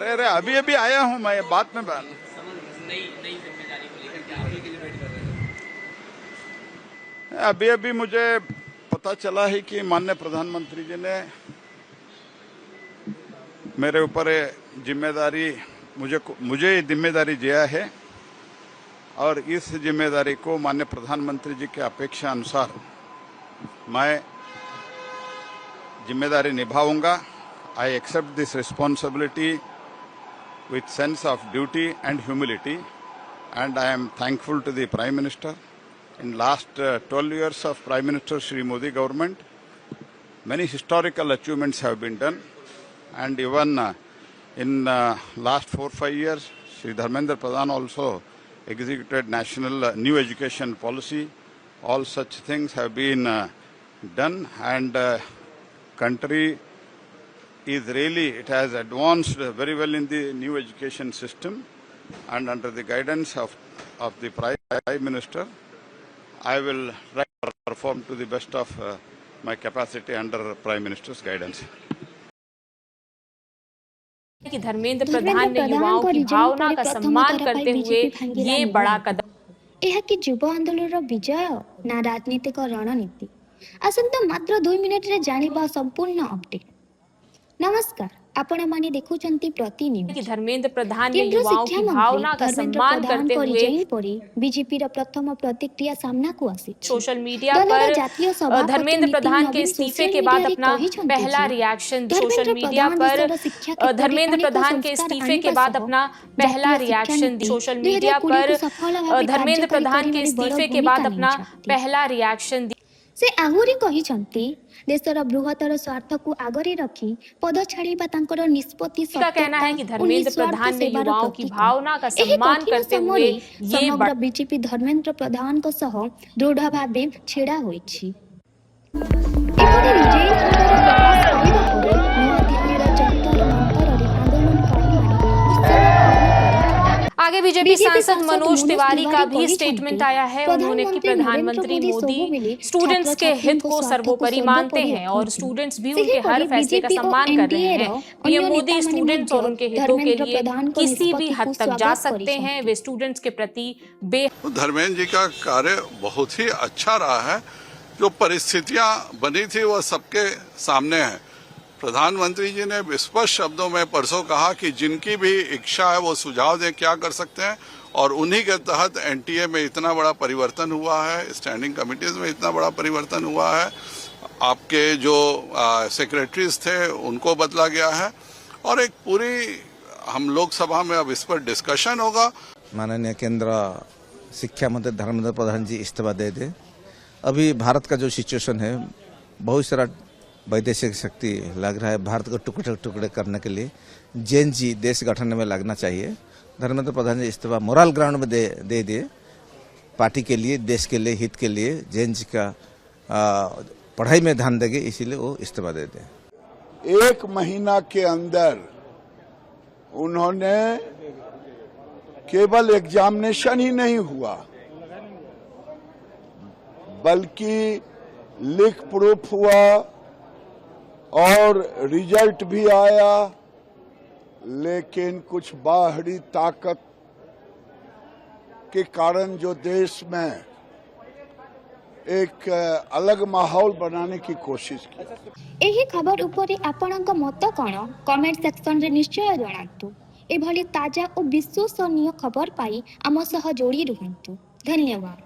अरे अभी अभी आया हूँ मैं, बाद में नई जिम्मेदारी को लेकर के आप ही वेट कर रहे हैं? अभी अभी मुझे पता चला है कि माननीय प्रधानमंत्री जी ने मेरे ऊपर जिम्मेदारी मुझे जिम्मेदारी दिया है और इस जिम्मेदारी को माननीय प्रधानमंत्री जी के अपेक्षा अनुसार मैं जिम्मेदारी निभाऊंगा। I accept this responsibility with sense of duty and humility, and I am thankful to the Prime Minister. In last 12 years of Prime Minister Shri Modi government, many historical achievements have been done, and even in last 4-5 years, Shri Dharmendra Pradhan also executed national new education policy. All such things have been done, and country is really, it has advanced very well in the new education system, and under the guidance of the Prime Minister, I will try to perform to the best of my capacity under Prime Minister's guidance. कि धर्मेंद्र प्रधान ने युवाओं की भावना का सम्मान करते हुए ये बड़ा कदम यह कि युव आंदोलन विजय ना राजनीतिक रणनीति आसंता मात्र 2 मिनिट रे जानिबा संपूर्ण अपडेट। नमस्कार, आपण माने देखुचंती प्रतिनिधि कि धर्मेंद्र प्रधान ने युवाओं की भावना का सम्मान करते हुए बीजेपी रा प्रथम प्रतिक्रिया सामना को आसी। सोशल मीडिया पर धर्मेंद्र प्रधान के इस्तीफे के बाद अपना पहला रिएक्शन सोशल मीडिया पर धर्मेंद्र प्रधान के इस्तीफे के बाद अपना पहला रिएक्शन सोशल मीडिया पर धर्मेंद्र प्रधान के इस्तीफे के बाद अपना पहला रिएक्शन से आहुरी कहिसंती देशर बृहत्तर स्वार्थ को आगरे रखी पद छाड़ीबा तांकर निष्पत्ति का कहना है कि धर्मेंद्र प्रधान ने युवाओं की भावना का सम्मान करते हुए ये समग्र बीजेपी धर्मेंद्र प्रधान को सह दृढ़ भावे छेड़ा होइछि। एपरि रिजेल खबर प्रकाश पाइबा परे नया दिल्लीर जंतर मंतରରେ आंदोलनकारी आगे बीजेपी सांसद मनोज तिवारी का भी स्टेटमेंट आया है। उन्होंने कि प्रधानमंत्री मोदी स्टूडेंट्स के हित को सर्वोपरि मानते हैं और स्टूडेंट्स भी उनके हर फैसले का सम्मान कर रहे हैं। पीएम मोदी स्टूडेंट्स और उनके हितों के लिए किसी भी हद तक जा सकते हैं। वे स्टूडेंट्स के प्रति धर्मेंद्र जी का कार्य बहुत ही अच्छा रहा है। जो परिस्थितियां बनी थी वो सबके सामने है। प्रधानमंत्री जी ने स्पष्ट शब्दों में परसों कहा कि जिनकी भी इच्छा है वो सुझाव दें क्या कर सकते हैं, और उन्हीं के तहत एनटीए में इतना बड़ा परिवर्तन हुआ है, स्टैंडिंग कमिटीज में इतना बड़ा परिवर्तन हुआ है, आपके जो सेक्रेटरीज थे उनको बदला गया है, और एक पूरी हम लोकसभा में अब इस पर डिस्कशन होगा। माननीय केंद्र शिक्षा मंत्री धर्मेंद्र प्रधान जी इस्तीफा दे दे। अभी भारत का जो सिचुएशन है, बहुत सारा वैदेशिक शक्ति लग रहा है भारत को टुकड़े टुकड़े करने के लिए। जैन जी देश गठन में लगना चाहिए। धर्मेंद्र प्रधान जी इस्तीफा मोरल ग्राउंड में दे दिए पार्टी के लिए, देश के लिए, हित के लिए। जैन जी का पढ़ाई में ध्यान देंगे, इसीलिए वो इस्तीफा दे दे। 1 महीना के अंदर उन्होंने केवल एग्जामिनेशन ही नहीं हुआ बल्कि लिख प्रूफ हुआ और रिजल्ट भी आया, लेकिन कुछ बाहरी ताकत के कारण जो देश में एक अलग माहौल बनाने की कोशिश की। एही खबर उपरे आपणक मत कोन कमेंट सेक्शन रे निश्चय जणातु। एभली ताजा और विश्वसनीय खबर पाई आम सह जोड़ी रुहंतु। धन्यवाद।